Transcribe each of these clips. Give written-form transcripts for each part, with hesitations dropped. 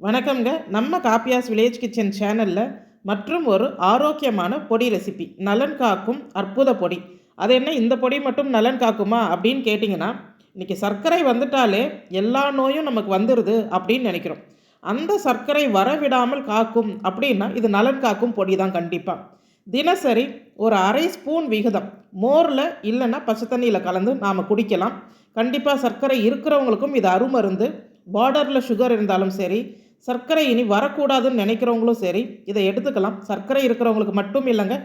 வணக்கம்ங்க. நம்ம காப்பியாஸ் village kitchen சேனலில் மற்றும் ஒரு ஆரோக்கியமான பொடி ரெசிபி, நலன் காக்கும் அற்புத பொடி. அது என்ன, இந்த பொடி மட்டும் நலன் காக்குமா அப்படின்னு கேட்டிங்கன்னா, இன்றைக்கி சர்க்கரை வந்துட்டாலே எல்லா நோயும் நமக்கு வந்துடுது அப்படின்னு நினைக்கிறோம். அந்த சர்க்கரை வரவிடாமல் காக்கும் அப்படின்னா இது நலன் காக்கும் பொடி தான். கண்டிப்பாக தினசரி ஒரு அரை ஸ்பூன் விகிதம் மோரில் இல்லைன்னா பச்சை தண்ணியில் கலந்து நாம் குடிக்கலாம். கண்டிப்பாக சர்க்கரை இருக்கிறவங்களுக்கும் இது அருமருந்து. பார்டரில் சுகர் இருந்தாலும் சரி, சர்க்கரை இனி வரக்கூடாதுன்னு நினைக்கிறவங்களும் சரி இதை எடுத்துக்கலாம். சர்க்கரை இருக்கிறவங்களுக்கு மட்டும் இல்லைங்க,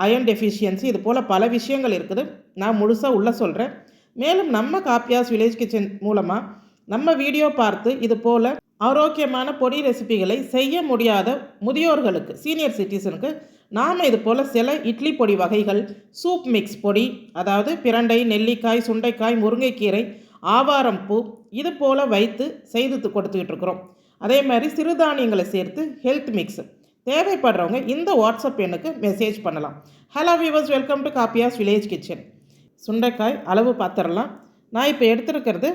அயன் டெஃபிஷியன்சி, இது போல் பல விஷயங்கள் இருக்குது. நான் முழுசாக உள்ளே சொல்கிறேன். மேலும் நம்ம காப்பியாஸ் வில்லேஜ் கிச்சன் மூலமாக நம்ம வீடியோ பார்த்து இது போல் ஆரோக்கியமான பொடி ரெசிபிகளை செய்ய முடியாத முதியோர்களுக்கு, சீனியர் சிட்டிசனுக்கு நாம் இது போல் சில இட்லி பொடி வகைகள், சூப் மிக்ஸ் பொடி, அதாவது பிரண்டை, நெல்லிக்காய், சுண்டைக்காய், முருங்கைக்கீரை, ஆவாரம் பூ, இது போல் வைத்து செய்து கொடுத்துக்கிட்டு இருக்கிறோம். அதே மாதிரி சிறுதானியங்களை சேர்த்து ஹெல்த் மிக்ஸ் தேவைப்படுறவங்க இந்த வாட்ஸ்அப் எண்ணுக்கு மெசேஜ் பண்ணலாம். Hello viewers, welcome to காப்பியாஸ் village kitchen. சுண்டைக்காய் அளவு பார்த்துடலாம். நான் இப்போ எடுத்துருக்கிறது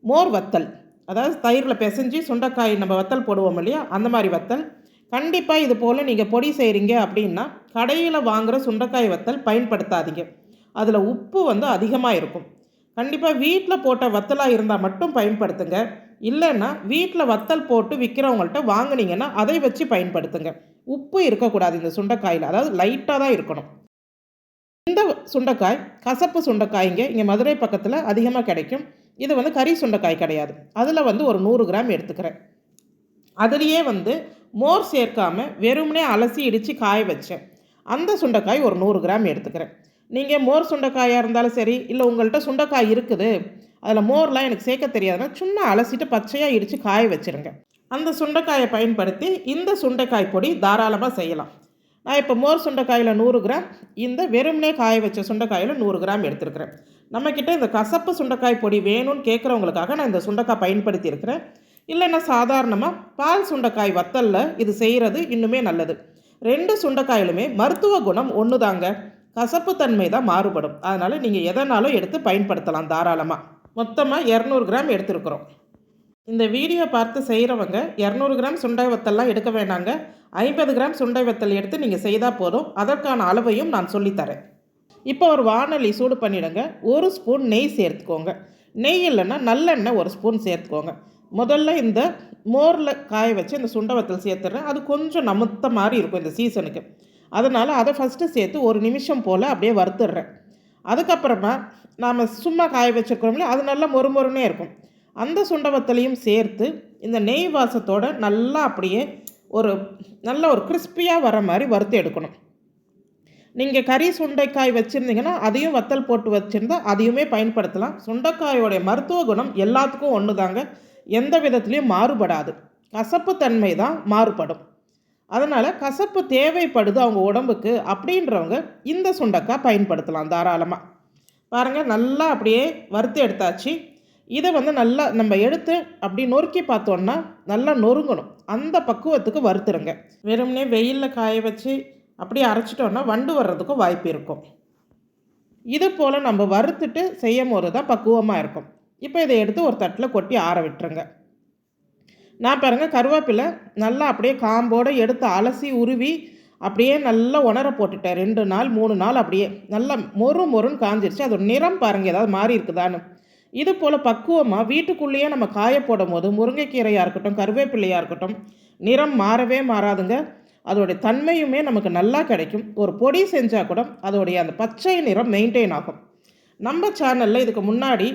மோர் வத்தல், அதாவது தயிரில் பிசைஞ்சு சுண்டைக்காய் நம்ம வத்தல் போடுவோம் இல்லையா, அந்த மாதிரி வத்தல். கண்டிப்பாக இது போல் நீங்கள் பொடி செய்கிறீங்க அப்படின்னா கடையில் வாங்குகிற சுண்டைக்காய் வத்தல் பயன்படுத்தாதீங்க. அதில் உப்பு அதிகமாக இருக்கும். கண்டிப்பாக வீட்டில் போட்ட வத்தலாக இருந்தால் மட்டும் பயன்படுத்துங்க. இல்லைன்னா வீட்டில் வத்தல் போட்டு விற்கிறவங்கள்ட்ட வாங்கினீங்கன்னா அதை வச்சு பயன்படுத்துங்க. உப்பு இருக்கக்கூடாது இந்த சுண்டைக்காயில், அதாவது லைட்டாக தான் இருக்கணும். இந்த சுண்டைக்காய் கசப்பு சுண்டைக்காய்ங்க இங்கே மதுரை பக்கத்தில் அதிகமாக கிடைக்கும். இது கறி சுண்டைக்காய் கிடையாது. அதில் ஒரு 100 கிராம் எடுத்துக்கிறேன். அதுலேயே மோர் சேர்க்காமல் வெறுமனே அலசி இடித்து காய வச்சேன் அந்த சுண்டைக்காய் ஒரு 100 கிராம் எடுத்துக்கிறேன். நீங்கள் மோர் சுண்டைக்காயாக இருந்தாலும் சரி, இல்லை உங்கள்கிட்ட சுண்டைக்காய் இருக்குது அதில் மோர்லாம் எனக்கு சேர்க்க தெரியாதுன்னா சும்மா அலசிட்டு பச்சையாக இடித்து காய வச்சுருங்க. அந்த சுண்டைக்காயை பயன்படுத்தி இந்த சுண்டைக்காய் பொடி தாராளமாக செய்யலாம். நான் இப்போ மோர் சுண்டைக்காயில் 100 கிராம், இந்த வெறுமனே காய வச்ச சுண்டைக்காயில் 100 கிராம் எடுத்துருக்கிறேன். நம்மக்கிட்ட இந்த கசப்பு சுண்டைக்காய் பொடி வேணும்னு கேட்குறவங்களுக்காக நான் இந்த சுண்டைக்காய் பயன்படுத்தி இருக்கிறேன். இல்லைன்னா சாதாரணமாக பால் சுண்டைக்காய் வத்தலில் இது செய்கிறது இன்னுமே நல்லது. 2 சுண்டைக்காயிலுமே மருத்துவ குணம் ஒன்று தாங்க, கசப்பு தன்மை தான் மாறுபடும். அதனால் நீங்கள் எதனாலும் எடுத்து பயன்படுத்தலாம் தாராளமாக. மொத்தமாக 200 கிராம் எடுத்துருக்குறோம். இந்த வீடியோ பார்த்து செய்கிறவங்க 200 கிராம் சுண்டை வத்தல்லாம் எடுக்க வேண்டாங்க. 50 கிராம் சுண்டை வத்தல் எடுத்து நீங்கள் செய்தால் போதும். அதற்கான அளவையும் நான் சொல்லித்தரேன். இப்போ ஒரு வானொலி சூடு பண்ணிவிடுங்க. 1 ஸ்பூன் நெய் சேர்த்துக்கோங்க. நெய் இல்லைன்னா நல்லெண்ணெய் 1 ஸ்பூன் சேர்த்துக்கோங்க. முதல்ல இந்த மோரில் காய வச்சு இந்த சுண்டை வத்தல் சேர்த்துறேன். அது கொஞ்சம் நமுத்த மாதிரி இருக்கும் இந்த சீசனுக்கு. அதனால் அதை ஃபஸ்ட்டு சேர்த்து 1 நிமிஷம் போல் அப்படியே வறுத்துடுறேன். அதுக்கப்புறமா நாம் சும்மா காய வச்சுருக்கிறோம்ல, அது நல்லா மொறுமொறுனே இருக்கும். அந்த சுண்டை வத்தலையும் சேர்த்து இந்த நெய் வாசத்தோடு நல்லா அப்படியே நல்ல ஒரு கிறிஸ்பியாக வர மாதிரி வறுத்து எடுக்கணும். நீங்கள் கறி சுண்டைக்காய் வச்சுருந்தீங்கன்னா அதையும் வத்தல் போட்டு வச்சுருந்தா அதையுமே பயன்படுத்தலாம். சுண்டைக்காயோடைய மருத்துவ குணம் எல்லாத்துக்கும் ஒன்று தாங்க, எந்த விதத்துலேயும் மாறுபடாது. கசப்பு தன்மை தான் மாறுபடும். அதனால் கசப்பு தேவைப்படுது அவங்க உடம்புக்கு அப்படின்றவங்க இந்த சுண்டைக்காய் பயன்படுத்தலாம் தாராளமாக. பாருங்கள், நல்லா அப்படியே வறுத்து எடுத்தாச்சு. இதை நல்லா நம்ம எடுத்து அப்படி நொறுக்கி பார்த்தோன்னா நல்லா நொறுங்கணும். அந்த பக்குவத்துக்கு வறுத்துருங்க. வெறுமனே வெயிலில் காய வச்சு அப்படியே அரைச்சிட்டோன்னா வண்டு வர்றதுக்கும் வாய்ப்பு இருக்கும். இது போல் நம்ம வறுத்துட்டு செய்யும் போது தான் பக்குவமாக இருக்கும். இப்போ இதை எடுத்து ஒரு தட்டில் கொட்டி ஆற விட்டுருங்க. நான் பாருங்கள், கருவேப்பிலை நல்லா அப்படியே காம்போடு எடுத்து அலசி உருவி அப்படியே நல்லா உணர போட்டுட்டேன். 2 நாள் 3 நாள் அப்படியே நல்லா மொறுன்னு காஞ்சிருச்சு. அதோட நிறம் பாருங்கள் ஏதாவது மாறி இருக்குதான்னு. இது போல் பக்குவமாக வீட்டுக்குள்ளேயே நம்ம காய போடும் போது முருங்கைக்கீரையாக இருக்கட்டும், கருவேப்பிலையாக இருக்கட்டும், நிறம் மாறவே மாறாதுங்க. அதோடைய தன்மையுமே நமக்கு நல்லா கிடைக்கும். ஒரு பொடி செஞ்சால் கூட அதோடைய அந்த பச்சை நிறம் மெயின்டைன் ஆகும். நம்ம சேனலில் இதுக்கு முன்னாடி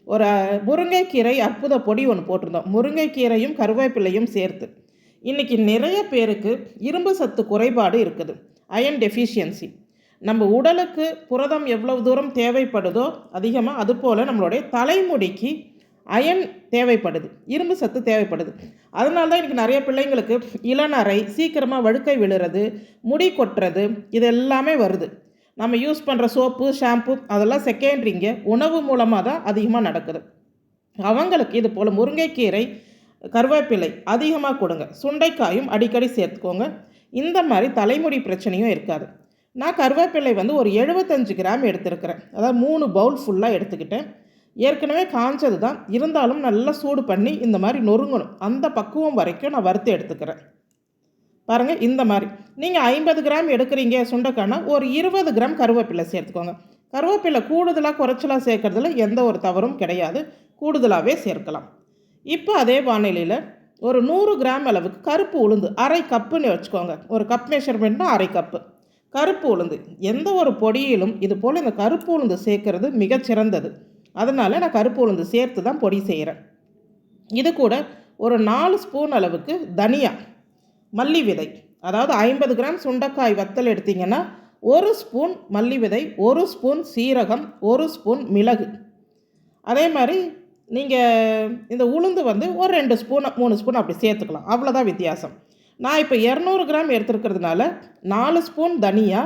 ஒரு முருங்கைக்கீரை அற்புத பொடி ஒன்று போட்டிருந்தோம், முருங்கைக்கீரையும் கருவேப்பிலையும் சேர்த்து. இன்றைக்கி நிறைய பேருக்கு இரும்பு சத்து குறைபாடு இருக்குது, அயன் டெஃபிஷியன்சி. நம்ம உடலுக்கு புரதம் எவ்வளவு தூரம் தேவைப்படுதோ அதிகமாக, அதுபோல் நம்மளுடைய தலைமுடிக்கு அயன் தேவைப்படுது, இரும்பு சத்து தேவைப்படுது. அதனால தான் இன்றைக்கி நிறைய பிள்ளைங்களுக்கு இளநரை, சீக்கிரமாக வழுக்கை விழுறது, முடி கொட்டுறது, இது எல்லாமே வருது. நம்ம யூஸ் பண்ணுற சோப்பு, ஷாம்பு அதெல்லாம் செகண்டரிங்க, உணவு மூலமாக தான் அதிகமாக நடக்குது. அவங்களுக்கு இது போல் முருங்கைக்கீரை, கருவேப்பிலை அதிகமாக கொடுங்க. சுண்டைக்காயும் அடிக்கடி சேர்த்துக்கோங்க. இந்த மாதிரி தலைமுடி பிரச்சனையும் இருக்காது. நான் கருவேப்பிலை ஒரு 75 கிராம் எடுத்துருக்கிறேன். அதாவது 3 பவுல் ஃபுல்லாக எடுத்துக்கிட்டேன். ஏற்கனவே காஞ்சது தான், இருந்தாலும் நல்லா சூடு பண்ணி இந்த மாதிரி நொறுங்கணும். அந்த பக்குவம் வரைக்கும் நான் வறுத்து எடுத்துக்கிறேன். பாருங்கள், இந்த மாதிரி நீங்கள் 50 கிராம் எடுக்கிறீங்க சுண்டைக்காய்னா ஒரு 20 கிராம் கருவேப்பிலை சேர்த்துக்கோங்க. கருவேப்பிலை கூடுதலாக குறைச்சலாக சேர்க்கறதுல எந்த ஒரு தவறும் கிடையாது, கூடுதலாகவே சேர்க்கலாம். இப்போ அதே வானிலையில் ஒரு 100 கிராம் அளவுக்கு கருப்பு உளுந்து, அரை கப்புன்னு வச்சுக்கோங்க. ஒரு கப் மெஷர்மெண்ட்னா அரை கப்பு கருப்பு உளுந்து. எந்த ஒரு பொடியிலும் இது போல் இந்த கருப்பு உளுந்து சேர்க்கறது மிகச்சிறந்தது. அதனால் நான் கருப்பு உளுந்து சேர்த்து தான் பொடி செய்கிறேன். இது கூட ஒரு 4 ஸ்பூன் அளவுக்கு தனியா, மல்லி விதை, அதாவது 50 கிராம் சுண்டைக்காய் வத்தல் எடுத்திங்கன்னா 1 ஸ்பூன் மல்லி விதை, 1 ஸ்பூன் சீரகம், 1 ஸ்பூன் மிளகு. அதே மாதிரி நீங்கள் இந்த உளுந்து வந்து ஒரு 2 ஸ்பூன் 3 ஸ்பூன் அப்படி சேர்த்துக்கலாம். அவ்வளோதான் வித்தியாசம். நான் இப்போ 200 கிராம் எடுத்துருக்கிறதுனால 4 ஸ்பூன் தனியா,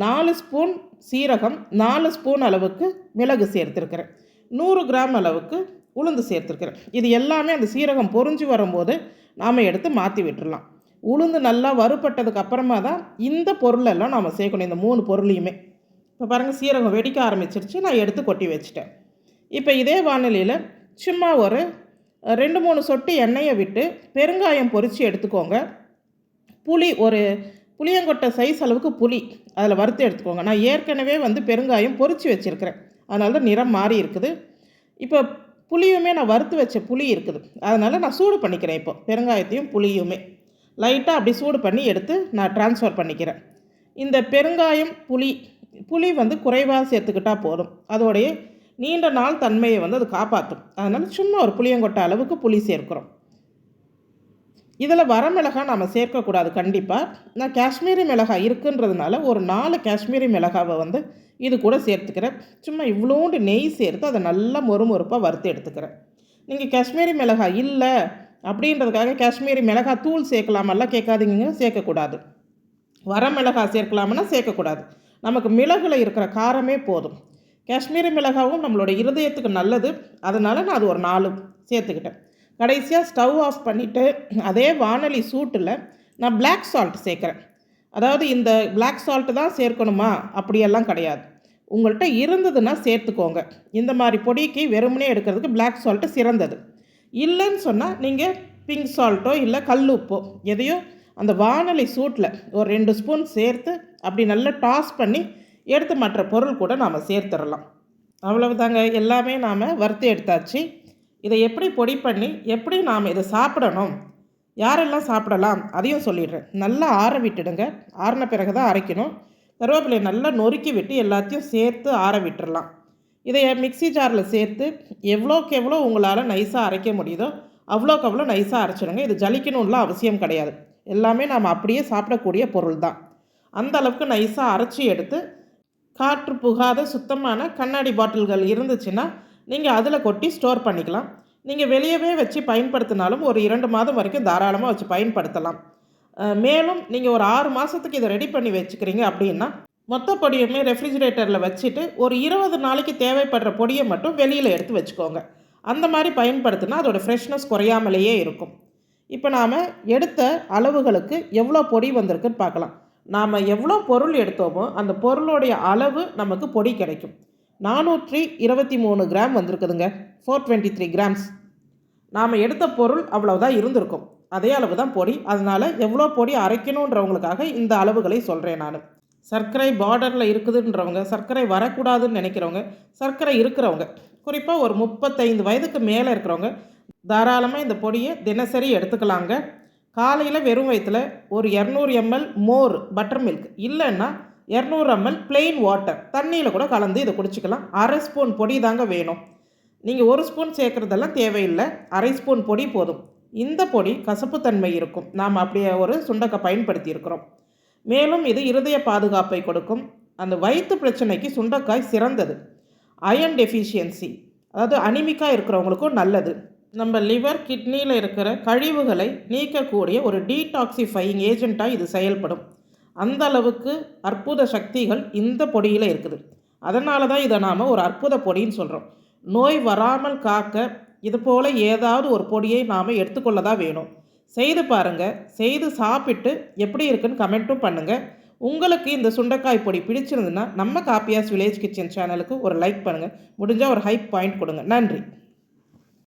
4 ஸ்பூன் சீரகம், 4 ஸ்பூன் அளவுக்கு மிளகு சேர்த்துருக்கிறேன். 100 கிராம் அளவுக்கு உளுந்து சேர்த்துருக்கிறேன். இது எல்லாமே அந்த சீரகம் பொரிஞ்சு வரும்போது நாம் எடுத்து மாற்றி விட்டுடலாம். உளுந்து நல்லா வறுபட்டதுக்கு அப்புறமா தான் இந்த பொருளெல்லாம் நாம் சேர்க்கணும், இந்த 3 பொருளையுமே. இப்போ பாருங்கள், சீரகம் வெடிக்க ஆரம்பிச்சிருச்சு, நான் எடுத்து கொட்டி வச்சுட்டேன். இப்போ இதே வானிலையில் சும்மா ஒரு 2-3 சொட்டு எண்ணெயை விட்டு பெருங்காயம் பொரித்து எடுத்துக்கோங்க. புளி, ஒரு புளியங்கொட்டை சைஸ் அளவுக்கு புளி அதில் வறுத்து எடுத்துக்கோங்க. நான் ஏற்கனவே வந்து பெருங்காயம் பொரித்து வச்சுருக்கிறேன், அதனால தான் நிறம் மாறி இருக்குது. இப்போ புளியுமே நான் வறுத்து வச்ச புளி இருக்குது, அதனால் நான் சூடு பண்ணிக்கிறேன். இப்போ பெருங்காயத்தையும் புளியுமே லைட்டாக அப்படி சூடு பண்ணி எடுத்து நான் ட்ரான்ஸ்ஃபர் பண்ணிக்கிறேன். இந்த பெருங்காயம் புளி வந்து குறைவாக சேர்த்துக்கிட்டால் போதும், அதோடைய நீண்ட நாள் தன்மையை வந்து அது காப்பாற்றும். அதனால் சும்மா ஒரு புளியங்கொட்டை அளவுக்கு புளி சேர்க்குறோம். இதில் வரமிளகாய் நாம் சேர்க்கக்கூடாது கண்டிப்பாக. நான் காஷ்மீரி மிளகாய் இருக்குன்றதுனால ஒரு 4 காஷ்மீரி மிளகாவை வந்து இது கூட சேர்த்துக்கிறேன். சும்மா இவ்வளோண்டு நெய் சேர்த்து அதை நல்லா மொறுமொறுப்பாக வறுத்து எடுத்துக்கிறேன். நீங்கள் காஷ்மீரி மிளகாய் இல்லை அப்படின்றதுக்காக காஷ்மீரி மிளகாய் தூள் சேர்க்கலாமெல்லாம் கேட்காதீங்க, சேர்க்கக்கூடாது. வரமிளகாய் சேர்க்கலாம்னா சேர்க்கக்கூடாது. நமக்கு மிளகுல இருக்கிற காரமே போதும். காஷ்மீரி மிளகாவும் நம்மளோட இருதயத்துக்கு நல்லது, அதனால் நான் அது ஒரு 4 சேர்த்துக்கிட்டேன். கடைசியாக ஸ்டவ் ஆஃப் பண்ணிவிட்டு அதே வானொலி சூட்டில் நான் பிளாக் சால்ட் சேர்க்குறேன். அதாவது இந்த பிளாக் சால்ட்டு தான் சேர்க்கணுமா அப்படியெல்லாம் கிடையாது, உங்கள்கிட்ட இருந்ததுன்னா சேர்த்துக்கோங்க. இந்த மாதிரி பொடிக்கு வெறுமனே எடுக்கிறதுக்கு பிளாக் சால்ட்டு சிறந்தது. இல்லைன்னு சொன்னால் நீங்கள் பிங்க் சால்ட்டோ இல்லை கல்லுப்போ எதையோ அந்த வானொலி சூட்டில் ஒரு 2 ஸ்பூன் சேர்த்து அப்படி நல்லா டாஸ் பண்ணி எடுத்து மற்ற பொருள் கூட நாம் சேர்த்துடலாம். அவ்வளவுதாங்க, எல்லாமே நாம் வறுத்து எடுத்தாச்சு. இதை எப்படி பொடி பண்ணி எப்படி நாம் இதை சாப்பிடணும், யாரெல்லாம் சாப்பிடலாம் அதையும் சொல்லிடுறேன். நல்லா ஆற விட்டுடுங்க, ஆறின பிறகு தான் அரைக்கணும். கருவேப்பிலையை நல்லா நொறுக்கி விட்டு எல்லாத்தையும் சேர்த்து ஆற விட்டுடலாம். இதை மிக்ஸி ஜாரில் சேர்த்து எவ்வளோக்கு எவ்வளோ உங்களால் நைஸாக அரைக்க முடியுதோ அவ்வளோக்கு அவ்வளோ நைஸாக அரைச்சிடுங்க. இது ஜலிக்கணும்லாம் அவசியம் கிடையாது, எல்லாமே நாம் அப்படியே சாப்பிடக்கூடிய பொருள் தான். அந்த அளவுக்கு நைஸாக அரைச்சி எடுத்து காற்று புகாத சுத்தமான கண்ணாடி பாட்டில்கள் இருந்துச்சுன்னா நீங்கள் அதில் கொட்டி ஸ்டோர் பண்ணிக்கலாம். நீங்கள் வெளியவே வச்சு பயன்படுத்தினாலும் ஒரு 2 மாதம் வரைக்கும் தாராளமாக வச்சு பயன்படுத்தலாம். மேலும் நீங்கள் ஒரு 6 மாதத்துக்கு இதை ரெடி பண்ணி வச்சுக்கிறீங்க அப்படின்னா மொத்த பொடியுமே ரெஃப்ரிஜிரேட்டரில் வச்சுட்டு ஒரு 20 நாளைக்கு தேவைப்படுற பொடியை மட்டும் வெளியில் எடுத்து வச்சுக்கோங்க. அந்த மாதிரி பயன்படுத்தினா அதோடய ஃப்ரெஷ்னஸ் குறையாமலேயே இருக்கும். இப்போ நாம் எடுத்த அளவுகளுக்கு எவ்வளோ பொடி வந்திருக்குன்னு பார்க்கலாம். நாம் எவ்வளோ பொருள் எடுத்தோமோ அந்த பொருளுடைய அளவு நமக்கு பொடி கிடைக்கும். 423 கிராம் வந்திருக்குதுங்க, 423 கிராம்ஸ். நாம் எடுத்த பொருள் அவ்வளோதான் இருந்திருக்கும், அதே அளவு தான் பொடி. அதனால் எவ்வளோ பொடி அரைக்கணுன்றவங்களுக்காக இந்த அளவுகளை சொல்கிறேன் நான். சர்க்கரை பார்டரில் இருக்குதுன்றவங்க, சர்க்கரை வரக்கூடாதுன்னு நினைக்கிறவங்க, சர்க்கரை இருக்கிறவங்க, குறிப்பாக ஒரு 35 வயதுக்கு மேலே இருக்கிறவங்க தாராளமாக இந்த பொடியை தினசரி எடுத்துக்கலாங்க. காலையில் வெறும் வயிற்றில் ஒரு 200 ml மோர் பட்டர் மில்க், இல்லைன்னா 200 ml பிளெயின் வாட்டர் தண்ணியில் கூட கலந்து இதை குடிச்சிக்கலாம். அரை ஸ்பூன் பொடி தாங்க வேணும். நீங்கள் 1 ஸ்பூன் சேர்க்குறதெல்லாம் தேவையில்லை, அரை ஸ்பூன் பொடி போதும். இந்த பொடி கசப்புத்தன்மை இருக்கும், நாம் அப்படியே ஒரு சுண்டைக்காய் பயன்படுத்தி இருக்கிறோம். மேலும் இது இருதய பாதுகாப்பை கொடுக்கும். அந்த வயிற்று பிரச்சனைக்கு சுண்டைக்காய் சிறந்தது. அயர்ன் டெஃபிஷியன்சி, அதாவது அனிமிக்காக இருக்கிறவங்களுக்கும் நல்லது. நம்ம லிவர் கிட்னியில் இருக்கிற கழிவுகளை நீக்கக்கூடிய ஒரு டீடாக்சிஃபையிங் ஏஜெண்ட்டாக இது செயல்படும். அந்த அளவுக்கு அற்புத சக்திகள் இந்த பொடியில் இருக்குது. அதனால தான் இதை நாம் ஒரு அற்புத பொடின்னு சொல்கிறோம். நோய் வராமல் காக்க இது போல் ஏதாவது ஒரு பொடியை நாம் எடுத்துக்கொள்ள தான் வேணும். செய்து பாருங்கள், செய்து சாப்பிட்டு எப்படி இருக்குன்னு கமெண்ட்டும் பண்ணுங்கள். உங்களுக்கு இந்த சுண்டைக்காய் பொடி பிடிச்சிருந்துன்னா நம்ம காப்பியாஸ் வில்லேஜ் கிச்சன் சேனலுக்கு ஒரு லைக் பண்ணுங்கள், முடிஞ்சால் ஒரு ஹைப் பாயிண்ட் கொடுங்க. நன்றி.